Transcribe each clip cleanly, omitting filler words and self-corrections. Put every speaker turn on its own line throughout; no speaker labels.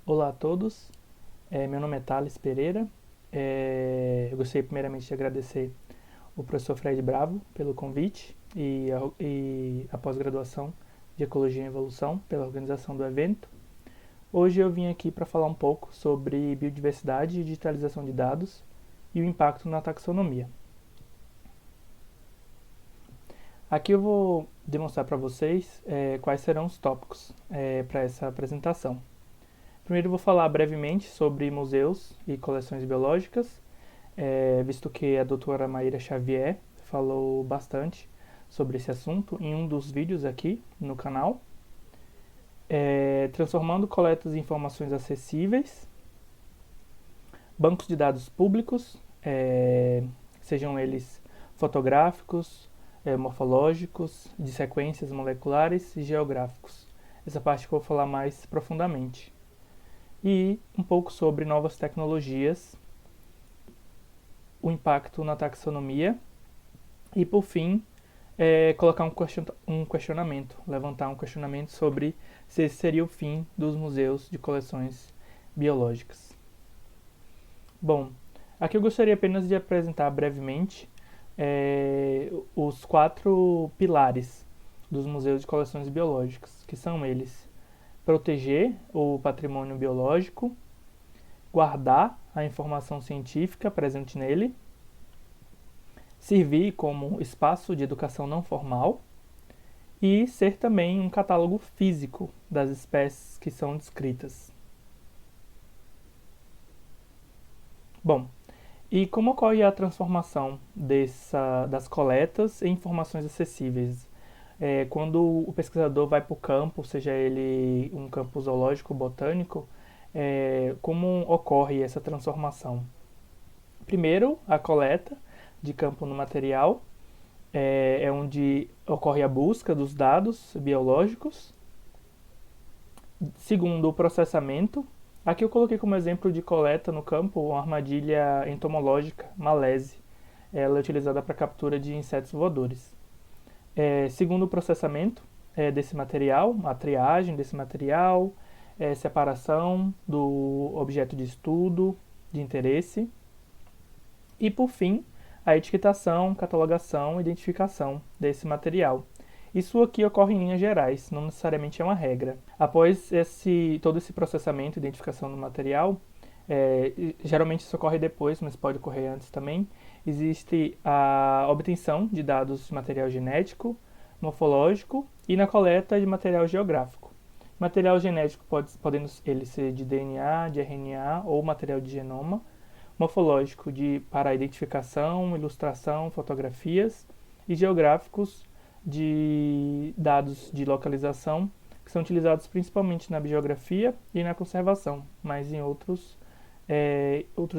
Olá a todos, meu nome é Thales Pereira. Eu gostaria primeiramente de agradecer o professor Fred Bravo pelo convite e a pós-graduação de Ecologia e Evolução pela organização do evento. Hoje eu vim aqui para falar um pouco sobre biodiversidade e digitalização de dados e o impacto na taxonomia. Aqui eu vou demonstrar para vocês quais serão os tópicos para essa apresentação. Primeiro eu vou falar brevemente sobre museus e coleções biológicas, visto que a doutora Maíra Xavier falou bastante sobre esse assunto em um dos vídeos aqui no canal. Transformando coletas em informações acessíveis, bancos de dados públicos, sejam eles fotográficos, morfológicos, de sequências moleculares e geográficos. Essa parte que eu vou falar mais profundamente. E um pouco sobre novas tecnologias, o impacto na taxonomia e, por fim, colocar um questionamento, levantar um questionamento sobre se esse seria o fim dos museus de coleções biológicas. Bom, aqui eu gostaria apenas de apresentar brevemente os 4 pilares dos museus de coleções biológicas, que são eles: proteger o patrimônio biológico, guardar a informação científica presente nele, servir como espaço de educação não formal e ser também um catálogo físico das espécies que são descritas. Bom, e como ocorre a transformação das coletas em informações acessíveis? Quando o pesquisador vai para o campo, seja ele um campo zoológico ou botânico, como ocorre essa transformação? Primeiro, a coleta de campo no material, onde ocorre a busca dos dados biológicos. Segundo, o processamento. Aqui eu coloquei como exemplo de coleta no campo uma armadilha entomológica, Malese. Ela é utilizada para captura de insetos voadores. Segundo, o processamento desse material, a triagem desse material, separação do objeto de estudo, de interesse. E, por fim, a etiquetação, catalogação e identificação desse material. Isso aqui ocorre em linhas gerais, não necessariamente é uma regra. Após todo esse processamento e identificação do material, geralmente isso ocorre depois, mas pode ocorrer antes também, existe a obtenção de dados de material genético, morfológico e na coleta de material geográfico. Material genético podendo ele ser de DNA, de RNA ou material de genoma, morfológico para identificação, ilustração, fotografias e geográficos de dados de localização que são utilizados principalmente na biogeografia e na conservação, mas em outros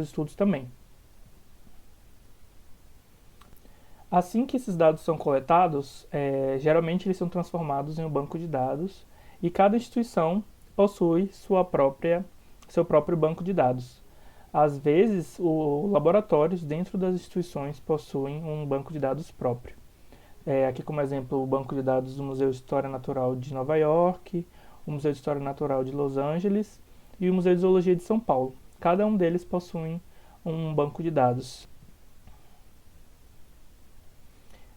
estudos também. Assim que esses dados são coletados, geralmente eles são transformados em um banco de dados e cada instituição possui seu próprio banco de dados. Às vezes, os laboratórios dentro das instituições possuem um banco de dados próprio. Aqui como exemplo o banco de dados do Museu de História Natural de Nova York, o Museu de História Natural de Los Angeles e o Museu de Zoologia de São Paulo. Cada um deles possui um banco de dados.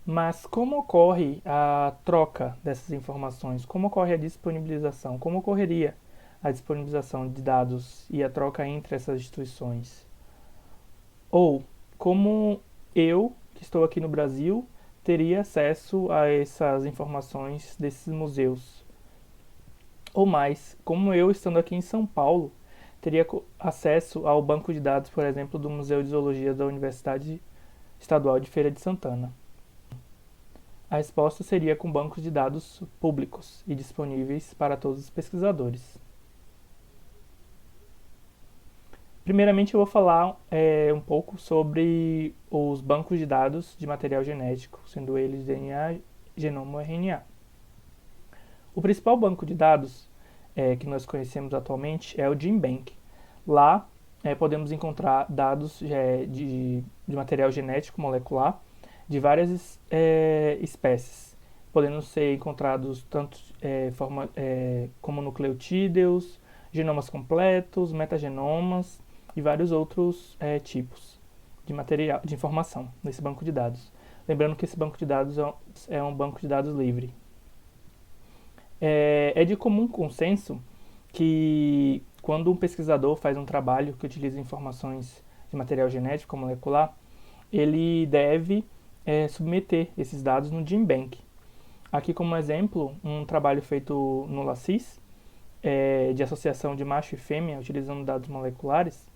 Mas como ocorre a troca dessas informações? Como ocorre a disponibilização? Como ocorreria a disponibilização de dados e a troca entre essas instituições? Ou como eu, que estou aqui no Brasil, teria acesso a essas informações desses museus? Ou mais, como eu, estando aqui em São Paulo, teria acesso ao banco de dados, por exemplo, do Museu de Zoologia da Universidade Estadual de Feira de Santana? A resposta seria com bancos de dados públicos e disponíveis para todos os pesquisadores. Primeiramente eu vou falar um pouco sobre os bancos de dados de material genético, sendo eles DNA, genoma ou RNA. O principal banco de dados que nós conhecemos atualmente é o GenBank. Lá podemos encontrar dados de material genético molecular de várias espécies, podendo ser encontrados tanto como nucleotídeos, genomas completos, metagenomas e vários outros tipos de material, de informação nesse banco de dados. Lembrando que esse banco de dados é um banco de dados livre. É de comum consenso que quando um pesquisador faz um trabalho que utiliza informações de material genético ou molecular, ele deve submeter esses dados no GenBank. Aqui como exemplo, um trabalho feito no LACIS, de associação de macho e fêmea utilizando dados moleculares.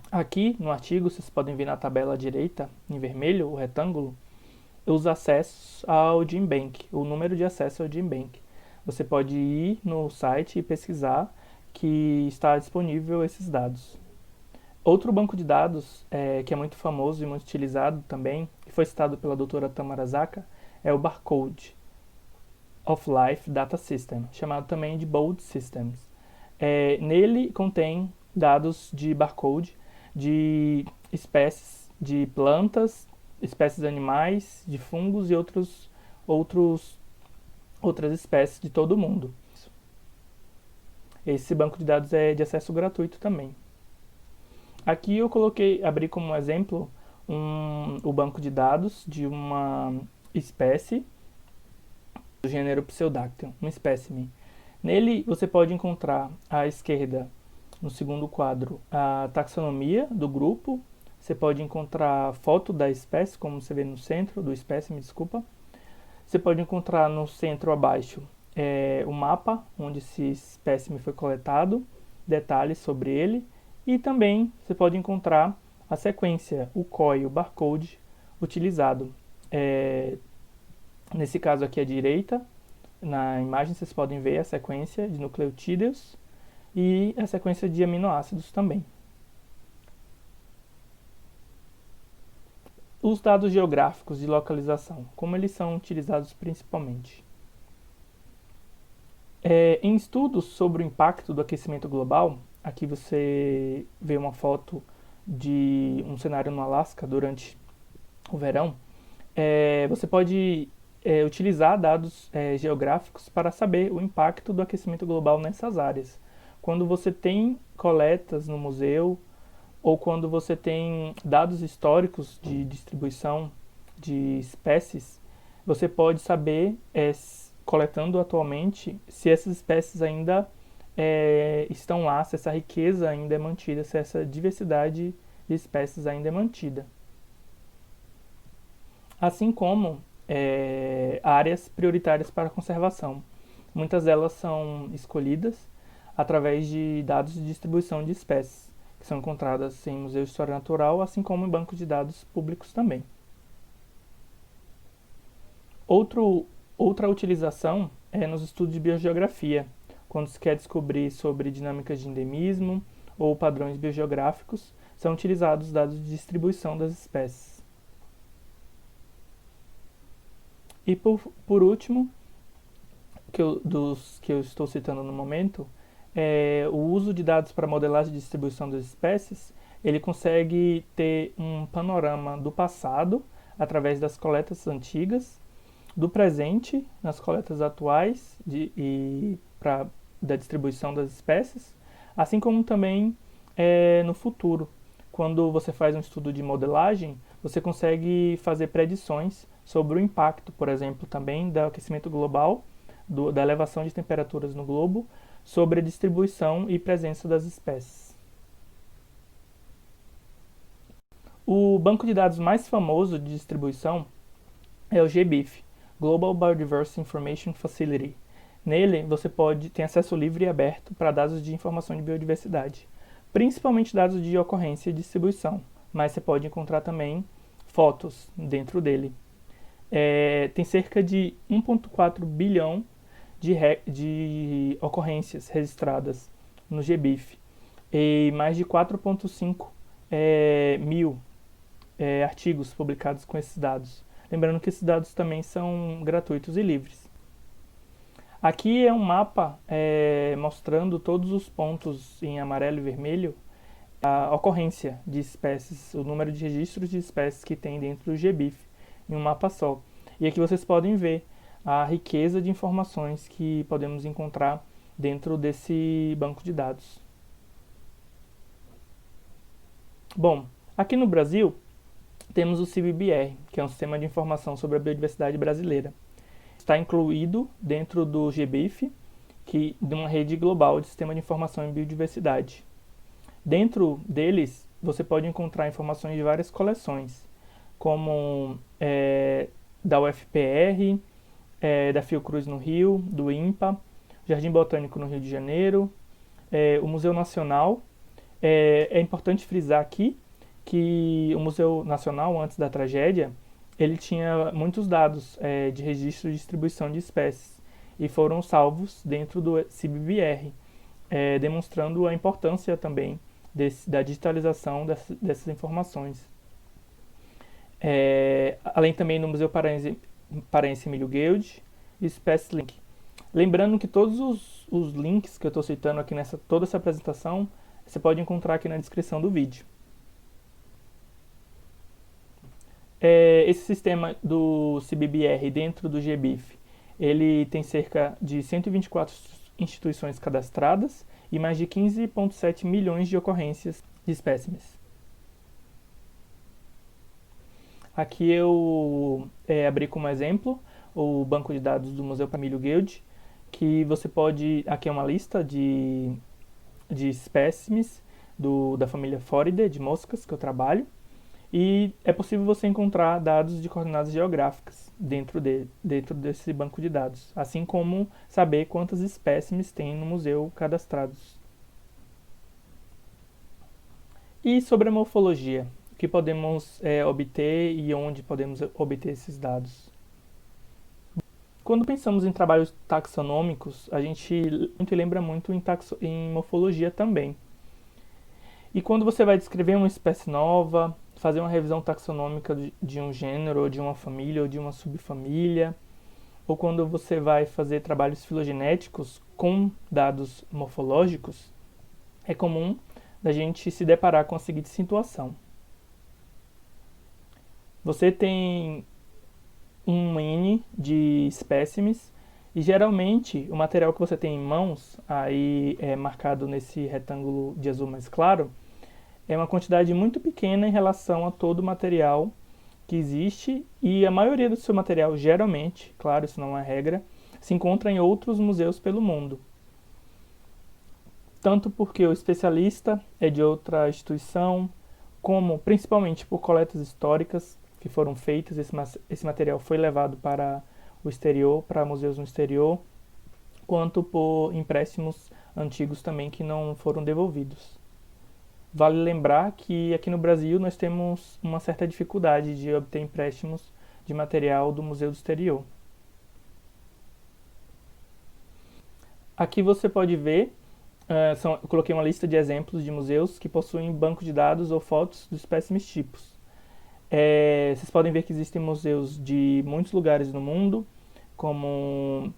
Aqui no artigo, vocês podem ver na tabela à direita, em vermelho, o retângulo, os acessos ao GenBank, o número de acesso ao GenBank. Você pode ir no site e pesquisar que está disponível esses dados. Outro banco de dados que é muito famoso e muito utilizado também, que foi citado pela doutora Tamara Zaka, é o Barcode of Life Data System, chamado também de BOLD Systems. Nele contém dados de barcode de espécies de plantas, espécies de animais, de fungos e outras espécies de todo o mundo. Esse banco de dados é de acesso gratuito também. Aqui eu abri como exemplo o banco de dados de uma espécie do gênero Pseudactyl, um espécime. Nele você pode encontrar à esquerda, no segundo quadro, a taxonomia do grupo. Você pode encontrar foto da espécie, como você vê no centro do espécime, desculpa. Você pode encontrar no centro abaixo o mapa onde esse espécime foi coletado, detalhes sobre ele. E também você pode encontrar a sequência, o COI, o barcode utilizado. Nesse caso aqui à direita, na imagem vocês podem ver a sequência de nucleotídeos e a sequência de aminoácidos também. Os dados geográficos de localização, como eles são utilizados principalmente? Em estudos sobre o impacto do aquecimento global, aqui você vê uma foto de um cenário no Alasca durante o verão. Você pode utilizar dados geográficos para saber o impacto do aquecimento global nessas áreas. Quando você tem coletas no museu ou quando você tem dados históricos de distribuição de espécies, você pode saber, coletando atualmente, se essas espécies ainda estão lá, se essa riqueza ainda é mantida, se essa diversidade de espécies ainda é mantida. Assim como áreas prioritárias para conservação. Muitas delas são escolhidas através de dados de distribuição de espécies, que são encontradas em museus de história natural, assim como em bancos de dados públicos também. Outra utilização é nos estudos de biogeografia, quando se quer descobrir sobre dinâmicas de endemismo ou padrões biogeográficos, são utilizados dados de distribuição das espécies. E por último, dos que eu estou citando no momento, o uso de dados para modelagem de distribuição das espécies, ele consegue ter um panorama do passado, através das coletas antigas, do presente, nas coletas atuais da distribuição das espécies, assim como também no futuro. Quando você faz um estudo de modelagem, você consegue fazer predições sobre o impacto, por exemplo, também do aquecimento global, da elevação de temperaturas no globo, sobre a distribuição e presença das espécies. O banco de dados mais famoso de distribuição é o GBIF, Global Biodiversity Information Facility. Nele, você tem acesso livre e aberto para dados de informação de biodiversidade, principalmente dados de ocorrência e distribuição, mas você pode encontrar também fotos dentro dele. Tem cerca de 1,4 bilhão de ocorrências registradas no GBIF e mais de 4,5 mil artigos publicados com esses dados. Lembrando que esses dados também são gratuitos e livres. Aqui é um mapa mostrando todos os pontos em amarelo e vermelho, a ocorrência de espécies, o número de registros de espécies que tem dentro do GBIF, em um mapa só. E aqui vocês podem ver a riqueza de informações que podemos encontrar dentro desse banco de dados. Bom, aqui no Brasil temos o CIBBR, que é um sistema de informação sobre a biodiversidade brasileira. Está incluído dentro do GBIF, de uma rede global de sistema de informação em biodiversidade. Dentro deles, você pode encontrar informações de várias coleções, como da UFPR, da Fiocruz no Rio, do INPA, Jardim Botânico no Rio de Janeiro, o Museu Nacional. É importante frisar aqui que o Museu Nacional, antes da tragédia, ele tinha muitos dados de registro e distribuição de espécies e foram salvos dentro do CIBBR, demonstrando a importância também da digitalização dessas informações. Além também no Museu Paraense Emílio Guild e SpaceLink. Lembrando que todos os links que eu estou citando aqui toda essa apresentação, você pode encontrar aqui na descrição do vídeo. Esse sistema do CIBBR dentro do GBIF, ele tem cerca de 124 instituições cadastradas e mais de 15,7 milhões de ocorrências de espécimes. Aqui eu abri como exemplo o banco de dados do Museu Emílio Guild, que você pode, aqui é uma lista de espécimes da família Foridae, de moscas, que eu trabalho, e é possível você encontrar dados de coordenadas geográficas dentro desse banco de dados, assim como saber quantas espécimes tem no museu cadastrados. E sobre a morfologia, o que podemos obter e onde podemos obter esses dados? Quando pensamos em trabalhos taxonômicos, a gente lembra muito em morfologia também. E quando você vai descrever uma espécie nova, fazer uma revisão taxonômica de um gênero, ou de uma família, ou de uma subfamília, ou quando você vai fazer trabalhos filogenéticos com dados morfológicos, é comum da gente se deparar com a seguinte situação. Você tem um N de espécimes e geralmente o material que você tem em mãos, aí é marcado nesse retângulo de azul mais claro, é uma quantidade muito pequena em relação a todo o material que existe e a maioria do seu material, geralmente, claro, isso não é regra, se encontra em outros museus pelo mundo. Tanto porque o especialista é de outra instituição, como principalmente por coletas históricas que foram feitas, esse material foi levado para o exterior, para museus no exterior, quanto por empréstimos antigos também que não foram devolvidos. Vale lembrar que aqui no Brasil nós temos uma certa dificuldade de obter empréstimos de material do museu do exterior. Aqui você pode ver, eu coloquei uma lista de exemplos de museus que possuem banco de dados ou fotos dos espécimes tipos. Vocês podem ver que existem museus de muitos lugares no mundo, como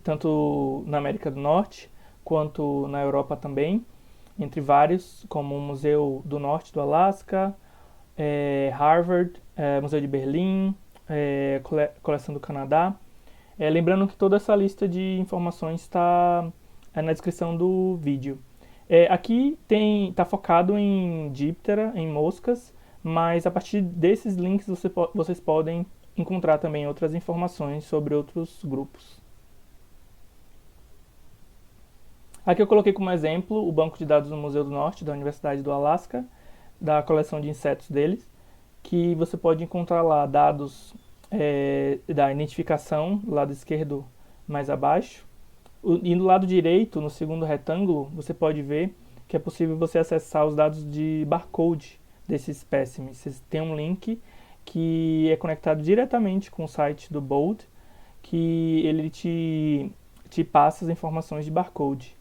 tanto na América do Norte quanto na Europa também, entre vários, como o Museu do Norte do Alasca, Harvard, Museu de Berlim, Coleção do Canadá. Lembrando que toda essa lista de informações está na descrição do vídeo. Aqui está focado em díptera, em moscas, mas a partir desses links vocês podem encontrar também outras informações sobre outros grupos. Aqui eu coloquei como exemplo o banco de dados do Museu do Norte, da Universidade do Alasca, da coleção de insetos deles, que você pode encontrar lá dados da identificação, do lado esquerdo mais abaixo. E do lado direito, no segundo retângulo, você pode ver que é possível você acessar os dados de barcode desse espécime. Você tem um link que é conectado diretamente com o site do BOLD, que ele te passa as informações de barcode,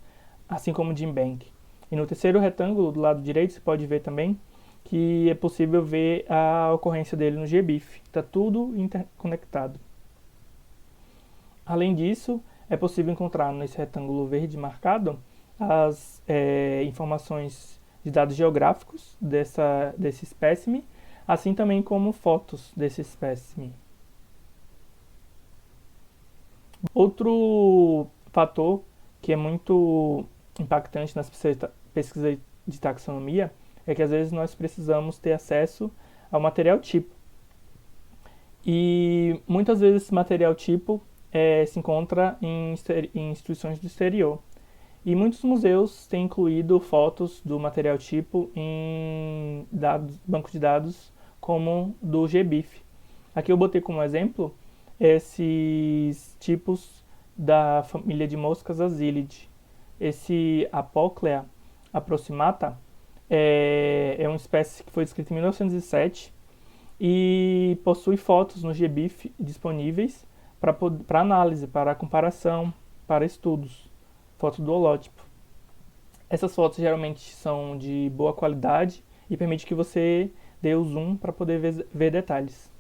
assim como de GenBank. E no terceiro retângulo, do lado direito, você pode ver também que é possível ver a ocorrência dele no GBIF. Está tudo interconectado. Além disso, é possível encontrar nesse retângulo verde marcado as informações de dados geográficos desse espécime, assim também como fotos desse espécime. Outro fator que é muito impactante nas pesquisas de taxonomia é que às vezes nós precisamos ter acesso ao material tipo. E muitas vezes esse material tipo se encontra em instituições do exterior. E muitos museus têm incluído fotos do material tipo em banco de dados como do GBIF. Aqui eu botei como exemplo esses tipos da família de moscas Asilidae. Esse Apoclea approximata é uma espécie que foi descrita em 1907 e possui fotos no GBIF disponíveis para análise, para comparação, para estudos, foto do holótipo. Essas fotos geralmente são de boa qualidade e permite que você dê o zoom para poder ver detalhes.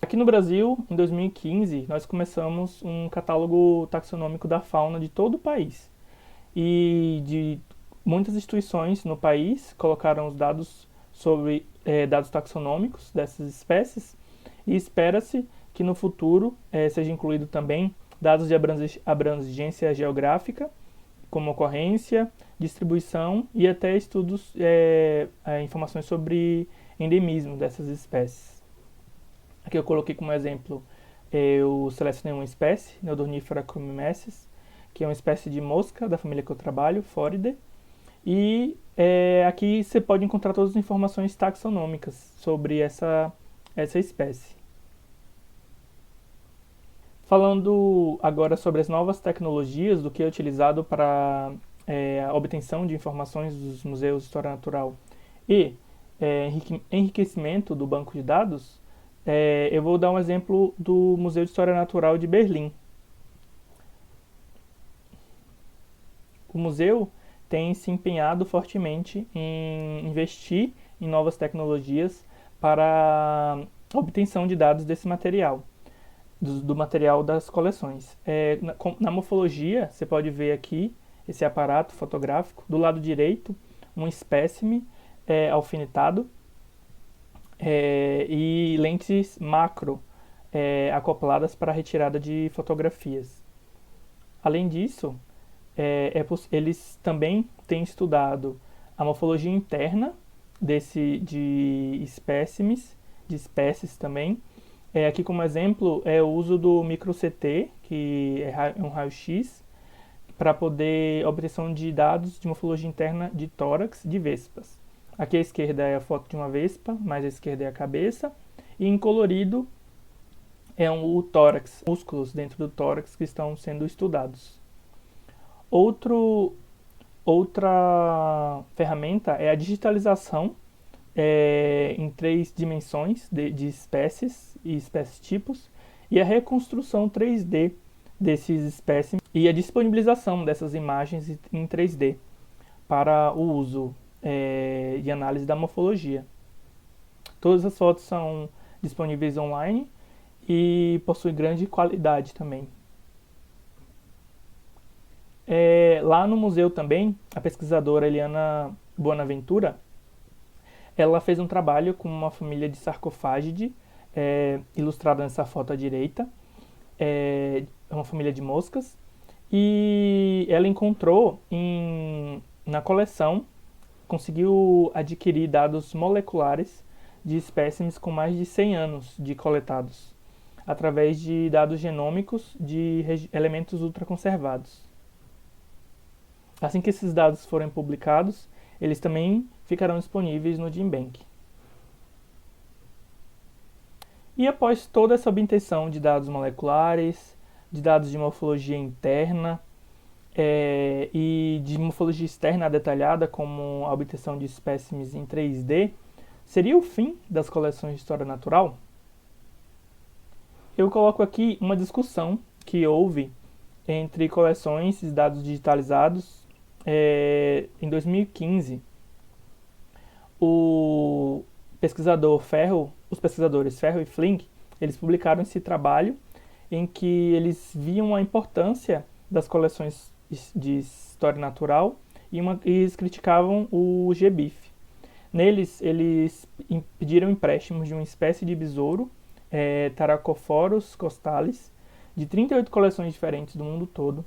Aqui no Brasil, em 2015, nós começamos um catálogo taxonômico da fauna de todo o país. E de muitas instituições no país colocaram os dados sobre dados taxonômicos dessas espécies e espera-se que no futuro seja incluído também dados de abrangência geográfica, como ocorrência, distribuição e até estudos, informações sobre endemismo dessas espécies. Aqui eu coloquei como exemplo, eu selecionei uma espécie, Neodornifera chromimessis, que é uma espécie de mosca da família que eu trabalho, Foridae. E aqui você pode encontrar todas as informações taxonômicas sobre essa espécie. Falando agora sobre as novas tecnologias, do que é utilizado para a obtenção de informações dos museus de história natural e enriquecimento do banco de dados, eu vou dar um exemplo do Museu de História Natural de Berlim. O museu tem se empenhado fortemente em investir em novas tecnologias para a obtenção de dados desse material, do material das coleções. Na morfologia, você pode ver aqui esse aparato fotográfico. Do lado direito, um espécime alfinetado e lentes macro acopladas para a retirada de fotografias. Além disso, eles também têm estudado a morfologia interna de espécies também. Aqui como exemplo é o uso do micro-CT, que é um raio-x, para poder obtenção de dados de morfologia interna de tórax de vespas. Aqui à esquerda é a foto de uma vespa, mais à esquerda é a cabeça, e em colorido é o tórax, músculos dentro do tórax que estão sendo estudados. Outra ferramenta é a digitalização em 3 dimensões de espécies e espécies-tipos e a reconstrução 3D desses espécimes e a disponibilização dessas imagens em 3D para o uso e análise da morfologia. Todas as fotos são disponíveis online e possuem grande qualidade também. Lá no museu também, a pesquisadora Eliana Bonaventura, ela fez um trabalho com uma família de Sarcophagidae, ilustrada nessa foto à direita. É uma família de moscas. E ela encontrou na coleção, conseguiu adquirir dados moleculares de espécimes com mais de 100 anos de coletados, através de dados genômicos de elementos ultraconservados. Assim que esses dados forem publicados, eles também ficarão disponíveis no GenBank. E após toda essa obtenção de dados moleculares, de dados de morfologia interna e de morfologia externa detalhada, como a obtenção de espécimes em 3D, seria o fim das coleções de história natural? Eu coloco aqui uma discussão que houve entre coleções e dados digitalizados em 2015. Os pesquisadores Ferro e Flink, eles publicaram esse trabalho em que eles viam a importância das coleções de história natural e eles criticavam o GBIF. Neles, eles pediram empréstimos de uma espécie de besouro, Taracophorus costalis, de 38 coleções diferentes do mundo todo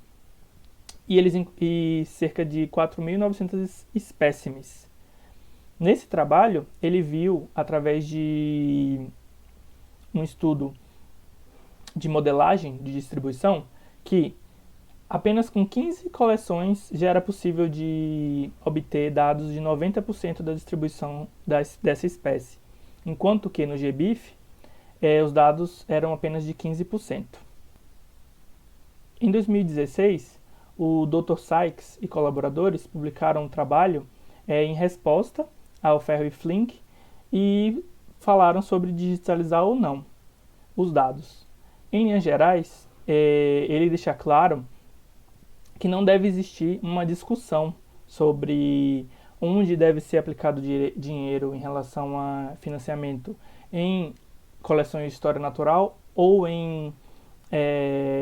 e cerca de 4.900 espécimes. Nesse trabalho, ele viu, através de um estudo de modelagem de distribuição, que apenas com 15 coleções já era possível de obter dados de 90% da distribuição dessa espécie, enquanto que no GBIF os dados eram apenas de 15%. Em 2016, o Dr. Sykes e colaboradores publicaram um trabalho em resposta ao Ferro e Flink e falaram sobre digitalizar ou não os dados. Em linhas gerais, ele deixa claro que não deve existir uma discussão sobre onde deve ser aplicado dinheiro em relação a financiamento em coleções de história natural ou em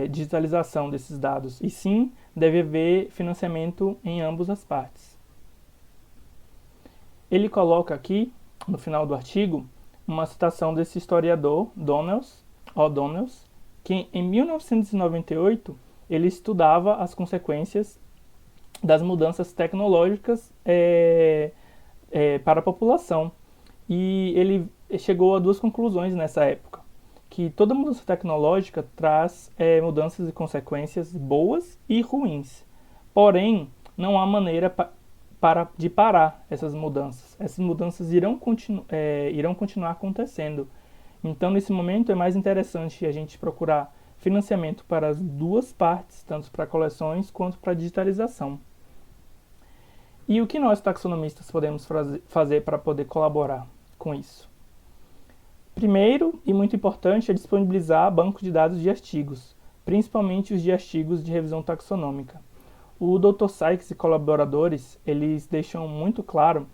digitalização desses dados, e sim deve haver financiamento em ambas as partes. Ele coloca aqui, no final do artigo, uma citação desse historiador, O'Donnell, que em 1998 ele estudava as consequências das mudanças tecnológicas para a população. E ele chegou a duas conclusões nessa época: que toda mudança tecnológica traz mudanças e consequências boas e ruins. Porém, não há maneira de parar essas mudanças. Essas mudanças irão continuar acontecendo. Então, nesse momento, é mais interessante a gente procurar financiamento para as duas partes, tanto para coleções quanto para digitalização. E o que nós, taxonomistas, podemos fazer para poder colaborar com isso? Primeiro, e muito importante, é disponibilizar banco de dados de artigos, principalmente os de artigos de revisão taxonômica. O Dr. Sykes e colaboradores, eles deixam muito claro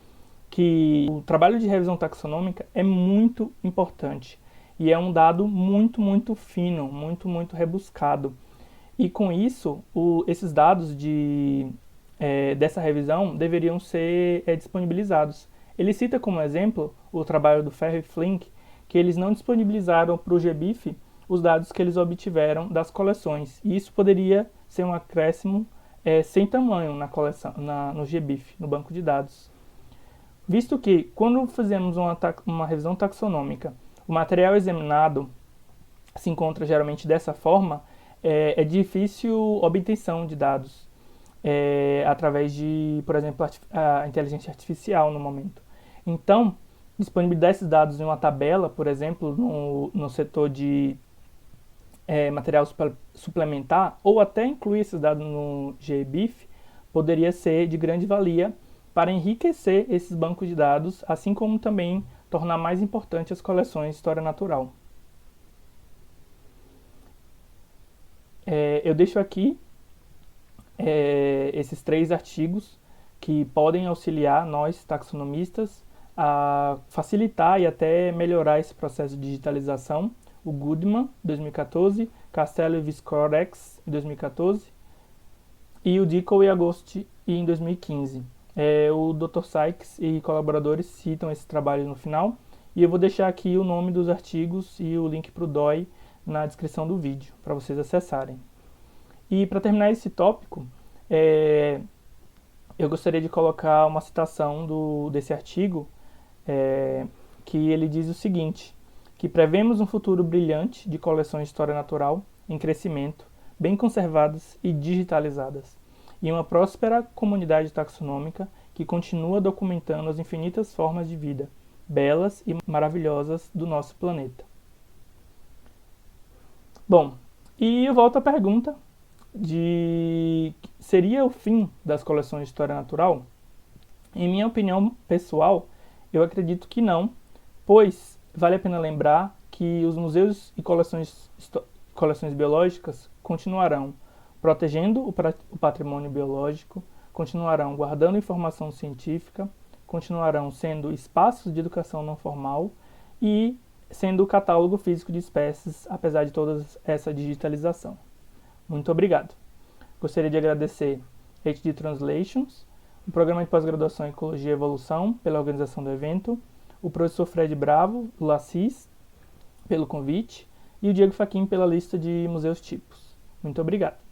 que o trabalho de revisão taxonômica é muito importante e é um dado muito, muito fino, muito, muito rebuscado. E com isso, esses dados dessa revisão deveriam ser disponibilizados. Ele cita como exemplo o trabalho do Ferro e Flink, que eles não disponibilizaram para o GBIF os dados que eles obtiveram das coleções. E isso poderia ser um acréscimo sem tamanho na coleção, no GBIF, no banco de dados. Visto que, quando fazemos uma revisão taxonômica, o material examinado se encontra geralmente dessa forma, é difícil obtenção de dados através de, por exemplo, a inteligência artificial no momento. Então, disponibilizar esses dados em uma tabela, por exemplo, no setor de material suplementar, ou até incluir esses dados no GBIF, poderia ser de grande valia para enriquecer esses bancos de dados, assim como também tornar mais importante as coleções de história natural. Eu deixo aqui esses 3 artigos que podem auxiliar nós, taxonomistas, a facilitar e até melhorar esse processo de digitalização. O Goodman, 2014, Castello e Viscorex, em 2014, e o Dickel e Agosti, em 2015. O Dr. Sykes e colaboradores citam esse trabalho no final, e eu vou deixar aqui o nome dos artigos e o link para o DOI na descrição do vídeo, para vocês acessarem. E para terminar esse tópico, eu gostaria de colocar uma citação desse artigo, que ele diz o seguinte: que prevemos um futuro brilhante de coleções de história natural em crescimento, bem conservadas e digitalizadas, e uma próspera comunidade taxonômica que continua documentando as infinitas formas de vida, belas e maravilhosas do nosso planeta. Bom, e eu volto à pergunta seria o fim das coleções de história natural? Em minha opinião pessoal, eu acredito que não, pois vale a pena lembrar que os museus e coleções biológicas continuarão protegendo o patrimônio biológico, continuarão guardando informação científica, continuarão sendo espaços de educação não formal e sendo o catálogo físico de espécies, apesar de toda essa digitalização. Muito obrigado. Gostaria de agradecer HD Translations, o Programa de Pós-Graduação em Ecologia e Evolução, pela organização do evento, o professor Fred Bravo, do LACIS, pelo convite, e o Diego Fachin pela lista de museus tipos. Muito obrigado.